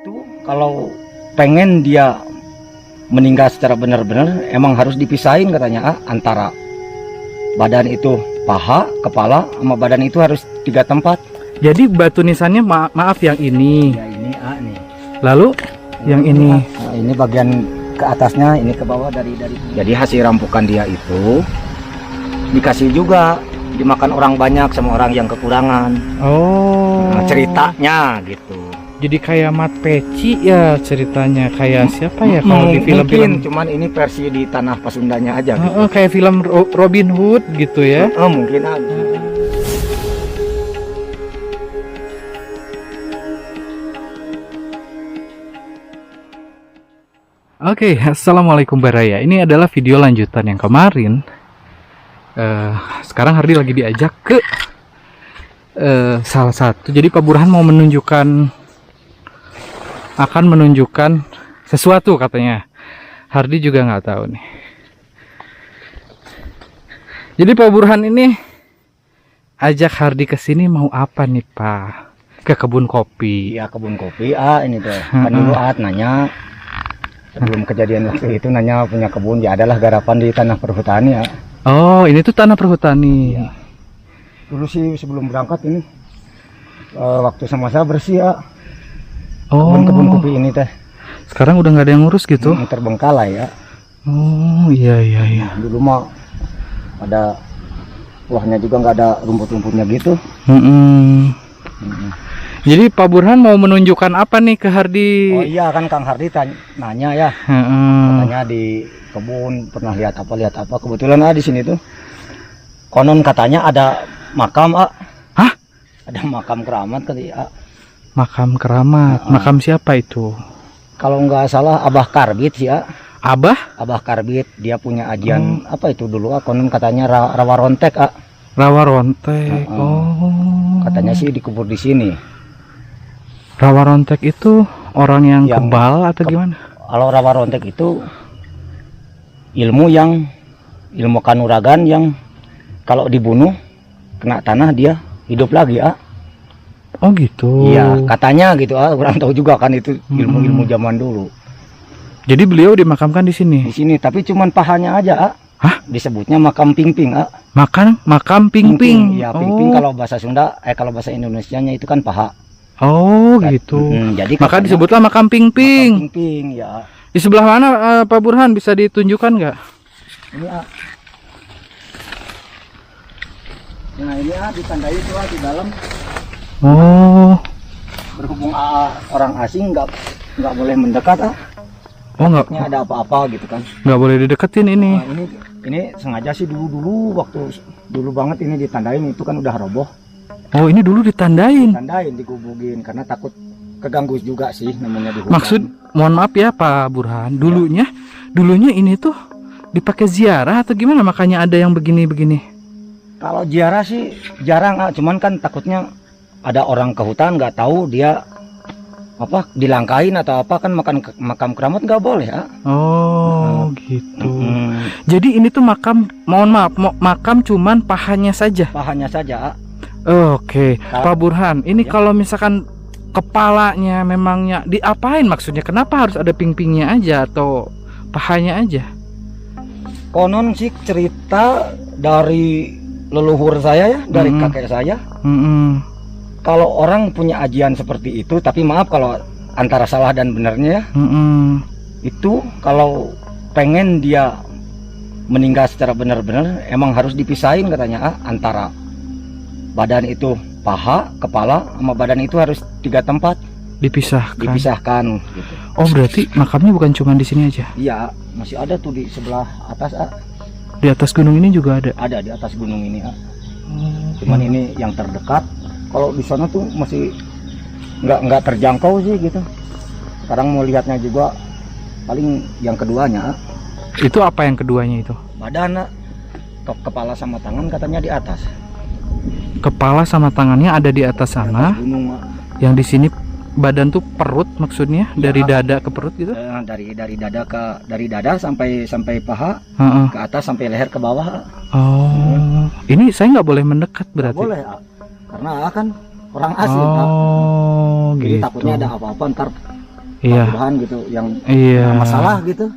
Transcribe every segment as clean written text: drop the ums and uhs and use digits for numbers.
Itu kalau pengen dia meninggal secara benar-benar emang harus dipisahin katanya antara badan itu paha, kepala sama badan itu harus 3 tempat. Jadi batu nisannya maaf yang ini. Ya ini nih. Lalu yang ini. Nah, ini bagian ke atasnya, ini ke bawah dari. Jadi hasil rampukan dia itu dikasih juga dimakan orang banyak sama orang yang kekurangan. Oh. Nah, ceritanya gitu. Jadi kayak Mat Peci ya ceritanya, kayak siapa ya kalau di film-film. Cuman ini versi di tanah Pasundanya aja gitu. Kayak film Robin Hood gitu ya. Mungkin ada. Oke, assalamualaikum Baraya. Ini adalah video lanjutan yang kemarin. Sekarang Hardi lagi diajak ke salah satu. Jadi Pak Burhan mau akan menunjukkan sesuatu katanya. Hardi juga nggak tahu nih. Jadi Pak Burhan ini ajak Hardi ke sini mau apa nih Pak? Ke kebun kopi. Ya kebun kopi. Ini tuh. Kan dulu nanya sebelum kejadian waktu itu nanya punya kebun. Ya adalah garapan di tanah perhutani ya. Oh, ini tuh tanah perhutani. Ya. Dulu sih sebelum berangkat ini waktu sama saya bersih ya. Kebun kopi ini teh. Sekarang udah nggak ada yang ngurus gitu? Terbengkalai ya. Oh iya. Dulu mah ada buahnya juga nggak ada rumput-rumputnya gitu. Jadi Pak Burhan mau menunjukkan apa nih ke Hardi? Oh iya kan Kang Hardi nanya ya. Katanya di kebun pernah lihat apa. Kebetulan di sini tuh konon katanya ada makam Hah? Ada makam keramat kali ya. Makam keramat. Makam siapa itu? Kalau nggak salah Abah Karbit sih ya. Abah Karbit, dia punya ajian apa itu dulu konon katanya rawa rontek Rawa Rontek. Katanya sih dikubur di sini. Rawa Rontek itu orang yang kebal atau gimana? Kalau rawa rontek itu ilmu kanuragan yang kalau dibunuh kena tanah dia hidup lagi Oh gitu. Iya katanya gitu kurang tahu juga kan itu ilmu zaman dulu. Jadi beliau dimakamkan di sini. Di sini tapi cuman pahanya aja Hah? Disebutnya makam pingping Makam pingping. Ya pingping kalau bahasa Sunda kalau bahasa Indonesianya itu kan paha. Oh gitu. Jadi maka disebutlah makam pingping. Makam pingping ya. Di sebelah mana Pak Burhan, bisa ditunjukkan nggak? Ini Nah ini ditandai itu di dalam. Berhubung orang asing nggak boleh mendekat Oh nggak. Ini ada apa-apa gitu kan. Nggak boleh dideketin ini. Nah, ini sengaja sih dulu waktu dulu banget ini ditandain itu kan udah roboh. Oh ini dulu ditandain. Digubugin karena takut keganggu juga sih namanya di hutan. Maksud mohon maaf ya Pak Burhan, dulunya ini tuh dipakai ziarah atau gimana makanya ada yang begini-begini? Kalau ziarah sih jarang cuman kan takutnya ada orang ke hutan nggak tahu dia dilangkain atau apa kan makam keramat nggak boleh Gitu. Jadi ini tuh makam, mohon maaf, makam cuman pahanya saja. Oke. Pak Burhan, ini kalau misalkan kepalanya memangnya diapain maksudnya? Kenapa harus ada pingpingnya aja atau pahanya aja? Konon sih cerita dari leluhur saya ya, dari kakek saya. Kalau orang punya ajian seperti itu, tapi maaf kalau antara salah dan benarnya, itu kalau pengen dia meninggal secara benar-benar, emang harus dipisahin katanya antara badan itu paha, kepala sama badan itu harus 3 tempat. Dipisahkan. Gitu. Oh berarti makamnya bukan cuma di sini aja? Iya, masih ada tuh di sebelah atas. Di atas gunung ini juga ada? Ada di atas gunung ini Cuman ini yang terdekat. Kalau di sana tuh masih nggak terjangkau sih gitu. Sekarang mau lihatnya juga paling yang keduanya. Itu apa yang keduanya itu? Badan, kepala sama tangan katanya di atas. Kepala sama tangannya ada di atas sana. Atas gunung, yang di sini badan tuh perut maksudnya ya, dari dada ke perut gitu? Dari dada sampai paha ke atas sampai leher ke bawah. Ini saya nggak boleh mendekat berarti? Nggak boleh karena kan orang asing gitu. Jadi takutnya ada apa-apa ntar Iya. Burhan gitu yang Iya. masalah gitu.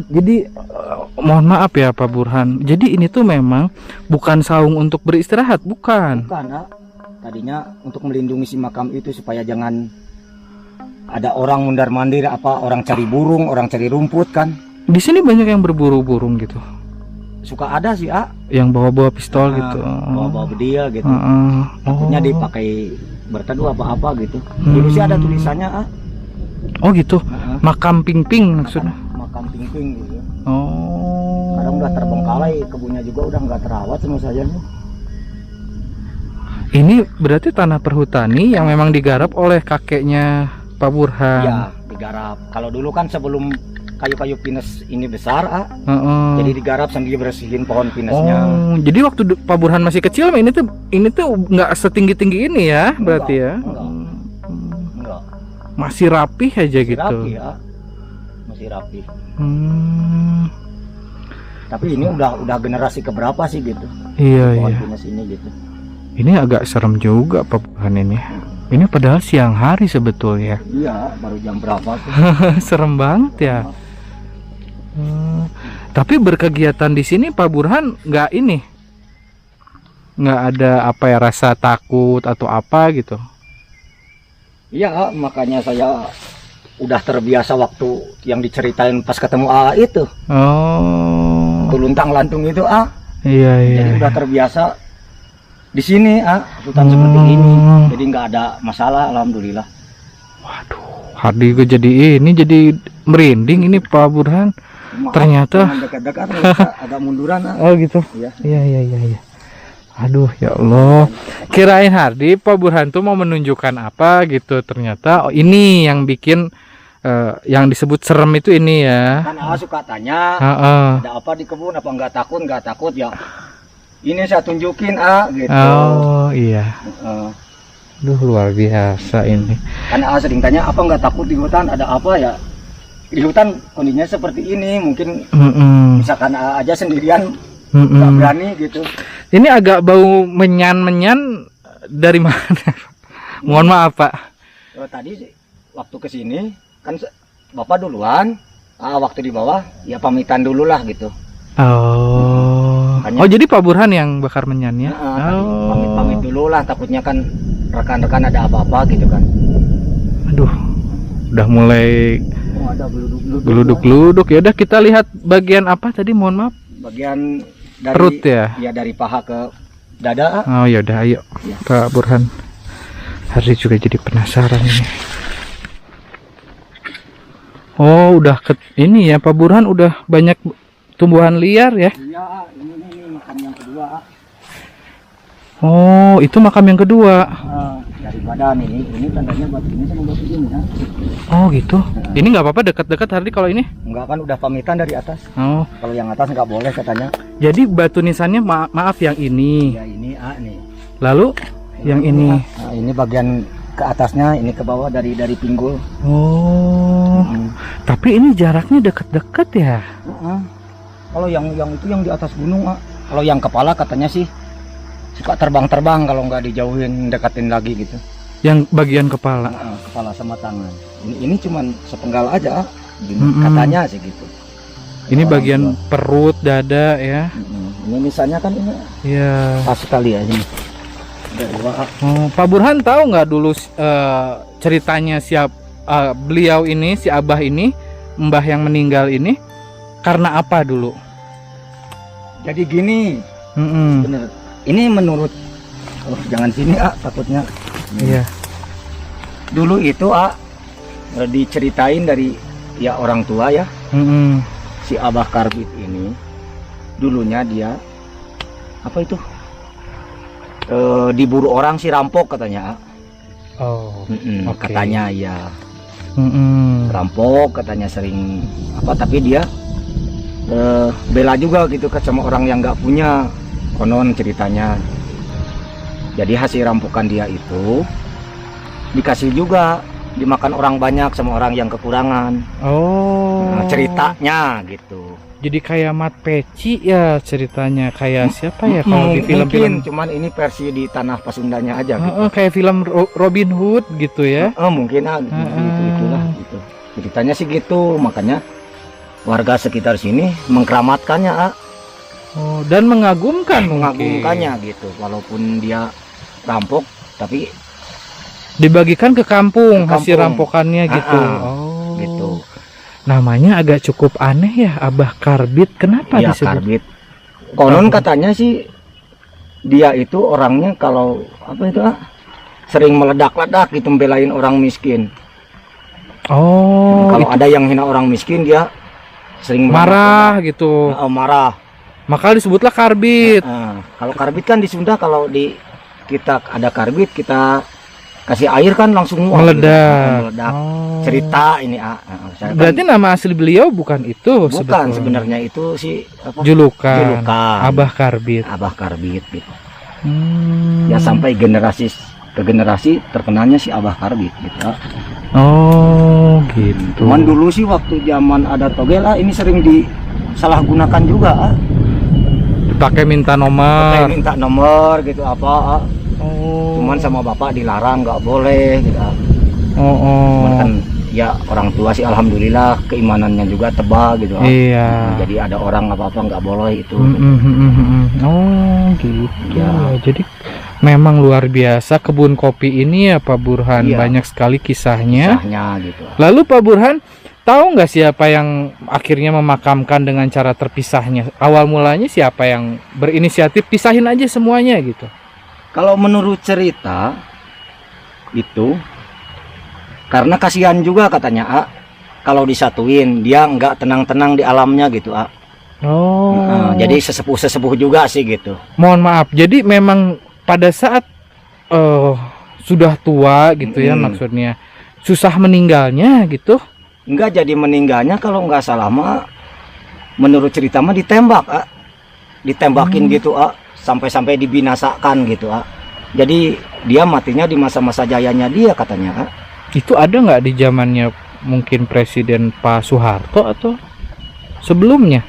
Jadi mohon maaf ya Pak Burhan. Jadi ini tuh memang bukan saung untuk beristirahat, bukan? Bukan, tadinya untuk melindungi si makam itu supaya jangan ada orang mundar-mandir, apa orang cari burung, orang cari rumput kan. Di sini banyak yang berburu burung gitu. Suka ada sih, Yang bawa-bawa pistol gitu. Bawa-bawa bedil gitu. Oh. Takutnya dipakai berteduh apa-apa gitu. Dulu sih ada tulisannya, Oh gitu. Makam ping-ping maksudnya. Makam ping-ping gitu. Oh. Kadang udah terbengkalai, kebunnya juga udah nggak terawat sama saya nih. Ini berarti tanah perhutani yang memang digarap oleh kakeknya Pak Burhan. Iya, digarap. Kalau dulu kan sebelum kayu-kayu pinus ini besar, jadi digarap sambil bersihin pohon pinusnya. Oh, jadi waktu Pak Burhan masih kecil ini tuh nggak setinggi-tinggi ini ya, berarti ya? Enggak. Masih rapih aja Masih gitu. rapi, masih rapi. Tapi ini udah generasi keberapa sih gitu? Iya, Pohon iya. pinus ini gitu. Ini agak serem juga Pak Burhan ini. Ini padahal siang hari sebetulnya. Iya, baru jam berapa tuh? Serem banget ya. Tapi berkegiatan di sini Pak Burhan nggak ada apa ya, rasa takut atau apa gitu? Iya, makanya saya udah terbiasa waktu yang diceritain pas ketemu itu. Oh. Itu luntang lantung itu Iya, iya. Jadi udah terbiasa di sini hutan seperti ini. Jadi nggak ada masalah, alhamdulillah. Waduh, Hardi gue jadi merinding ini Pak Burhan. Maaf, Ternyata jangan dekat-dekat, agak munduran. Oh gitu. Iya. Iya. Aduh ya Allah. Kirain Hardi Pak Burhan tuh mau menunjukkan apa gitu. Ternyata ini yang bikin yang disebut serem itu ini ya. Kan suka tanya, ada apa di kebun, apa nggak takut ya. Ini saya tunjukin gitu. Oh iya. Duh, luar biasa ini. Kan sering tanya apa nggak takut di hutan, ada apa ya? Di hutan kondisinya seperti ini, mungkin misalkan aja sendirian nggak berani gitu. Ini agak bau menyan dari mana? Mohon maaf Pak. Tadi waktu kesini kan Bapak duluan, waktu di bawah ya pamitan dulu lah gitu. Oh. Makanya, oh jadi Pak Burhan yang bakar menyannya? Pamit dulu lah, takutnya kan rekan-rekan ada apa-apa gitu kan. Aduh, udah mulai ada geluduk-geluduk. Ya udah kita lihat bagian apa tadi, mohon maaf. Bagian dari perut ya? Ya dari paha ke dada. Oh ya udah, ayo ya. Pak Burhan. Hari juga jadi penasaran ini. Oh udah ini ya Pak Burhan, udah banyak tumbuhan liar ya? Iya, ini makam yang kedua. Oh, itu makam yang kedua. Dari badan ini tandanya batu ini sama batu ini ya. Oh gitu. Ini nggak apa-apa dekat-dekat Hardi kalau ini? Enggak, kan udah pamitan dari atas. Oh. Kalau yang atas nggak boleh katanya. Jadi batu nisannya maaf yang ini. Ya ini nih. Lalu yang ini. Nah, ini bagian ke atasnya, ini ke bawah dari pinggul. Oh. Tapi ini jaraknya dekat-dekat ya? Kalau yang itu yang di atas gunung, kalau yang kepala katanya sih suka terbang-terbang kalau nggak dijauhin, dekatin lagi gitu. Yang bagian kepala? Kepala sama tangan. Ini cuman sepenggal aja, katanya sih gitu. Ini bagian perut, dada ya? Ini misalnya kan ini. Iya. Pas sekali ya ini. Oh, Pak Burhan tahu nggak dulu ceritanya beliau ini, si Abah ini, Mbah yang meninggal ini, karena apa dulu? Jadi gini, bener. Ini menurut, jangan sini takutnya. Iya. Dulu itu diceritain dari ya orang tua ya. Si Abah Karbit ini, dulunya dia apa itu? Diburu orang si rampok katanya. Oh. Okay. Katanya ya. Rampok katanya sering apa, tapi dia bela juga gitu sama orang yang nggak punya, konon ceritanya. Jadi hasil rampokan dia itu dikasih juga dimakan orang banyak sama orang yang kekurangan. Nah, ceritanya gitu. Jadi kayak Mat Peci ya ceritanya, kayak siapa ya kalau di film-film? Mungkin, cuman ini versi di tanah Pasundanya aja gitu. Kayak film Robin Hood gitu ya. Mungkin itulah gitu. Ceritanya sih gitu, makanya warga sekitar sini mengkeramatkannya. Dan mengagumkannya gitu, walaupun dia rampok tapi dibagikan ke kampung, hasil rampokannya gitu. Gitu. Namanya agak cukup aneh ya, Abah Karbit. Kenapa ya, disebut Karbit? Konon katanya sih dia itu orangnya kalau apa itu sering meledak-ledak gitu, membelain orang miskin. Kalau ada yang hina orang miskin dia sering marah gitu. Marah. Maka disebutlah Karbit. Kalau Karbit kan di Sunda, kalau di kita ada Karbit kita kasih air kan langsung meledak. Gitu. Cerita ini berarti kan, nama asli beliau bukan itu? Bukan, sebenarnya itu sih julukan Abah Karbit. Abah Karbit gitu. Ya sampai generasi ke generasi terkenalnya si Abah Karbit gitu. Gitu. Cuman dulu sih waktu zaman ada togel ini sering disalahgunakan juga. Pakai minta nomor gitu apa. Cuman sama bapak dilarang, nggak boleh gitu. Cuman kan ya orang tua sih alhamdulillah keimanannya juga tebal gitu. Iya. Jadi ada orang apa-apa nggak boleh itu. Gitu. Ya. Jadi memang luar biasa kebun kopi ini ya Pak Burhan. Iya. Banyak sekali kisahnya gitu. Lalu Pak Burhan tahu nggak siapa yang akhirnya memakamkan dengan cara terpisahnya? Awal mulanya siapa yang berinisiatif pisahin aja semuanya gitu? Kalau menurut cerita itu karena kasihan juga katanya kalau disatuin dia nggak tenang-tenang di alamnya gitu jadi sesepuh juga sih gitu. Mohon maaf, jadi memang pada saat sudah tua gitu ya maksudnya susah meninggalnya gitu? Enggak, jadi meninggalnya kalau nggak salah mah menurut cerita mah ditembakin gitu sampai dibinasakan gitu. Jadi dia matinya di masa-masa jayanya dia katanya. Itu ada nggak di zamannya mungkin Presiden Pak Soeharto atau sebelumnya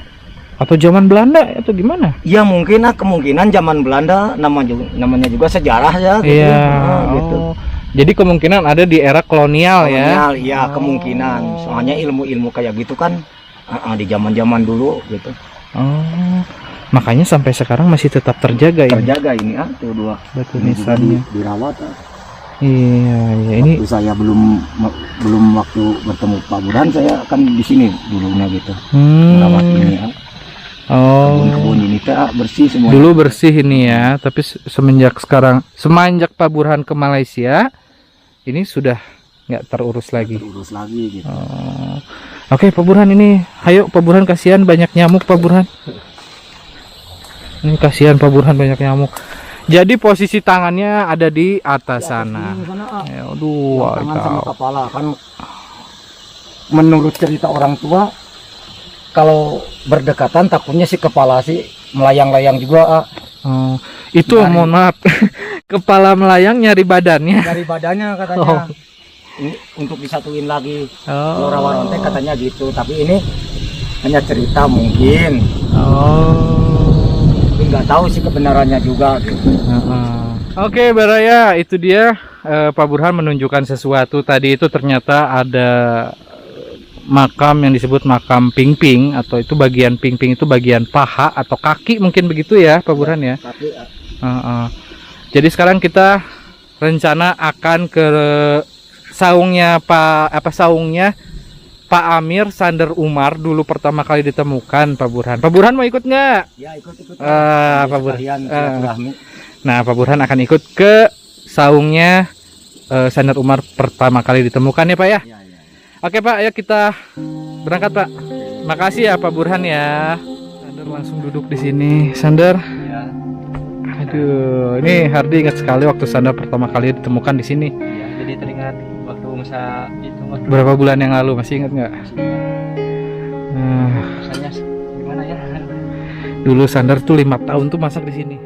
atau zaman Belanda atau gimana? Ya mungkin kemungkinan zaman Belanda, namanya juga sejarah ya gitu. Iya. Gitu. Jadi kemungkinan ada di era kolonial ya. Iya, kemungkinan. Soalnya ilmu-ilmu kayak gitu kan di zaman-zaman dulu gitu. Makanya sampai sekarang masih tetap terjaga ya. Terjaga ini tuh dua batu nisannya dirawat. Iya, ini waktu saya belum waktu bertemu Pak Burhan, saya kan di sini dulunya gitu. Merawat ini kebun-kebun ini bersih semua. Dulu bersih ini ya, tapi semenjak Pak Burhan ke Malaysia ini sudah nggak terurus lagi. Gitu. Oke, Pak Burhan ini, ayo Pak Burhan, kasihan banyak nyamuk Pak Burhan. Ini kasihan Pak Burhan banyak nyamuk. Jadi posisi tangannya ada di atas sana. Aduh, tangan sama kepala kan. Menurut cerita orang tua, kalau berdekatan takutnya si kepala sih melayang-layang juga. Itu mohon maaf, kepala melayang nyari badannya. Dari badannya katanya. Ini untuk disatuin lagi. Flora katanya gitu. Tapi ini hanya cerita mungkin. Nggak tahu sih kebenarannya juga gitu. Oke, Baraya, itu dia Pak Burhan menunjukkan sesuatu tadi. Itu ternyata ada makam yang disebut makam pingping, atau itu bagian pingping itu bagian paha atau kaki mungkin begitu ya Pak Burhan ya. Jadi sekarang kita rencana akan ke saungnya Pak Amir Sander Umar dulu pertama kali ditemukan Pak Burhan. Pak Burhan mau ikut nggak? Ya, ikut. Pak Burhan. Nah, Pak Burhan akan ikut ke saungnya Sander Umar pertama kali ditemukan ya Pak ya? Ya. Oke Pak, ayo kita berangkat Pak. Makasih ya Pak Burhan ya. Sander langsung duduk di sini. Sander. Ya. Aduh, ini Hardi ingat sekali waktu Sander pertama kali ditemukan di sini. Ya, jadi teringat waktu masa itu. Berapa bulan yang lalu, masih ingat nggak? Rasanya gimana ya? Dulu Sander tuh 5 tahun tuh masak di sini.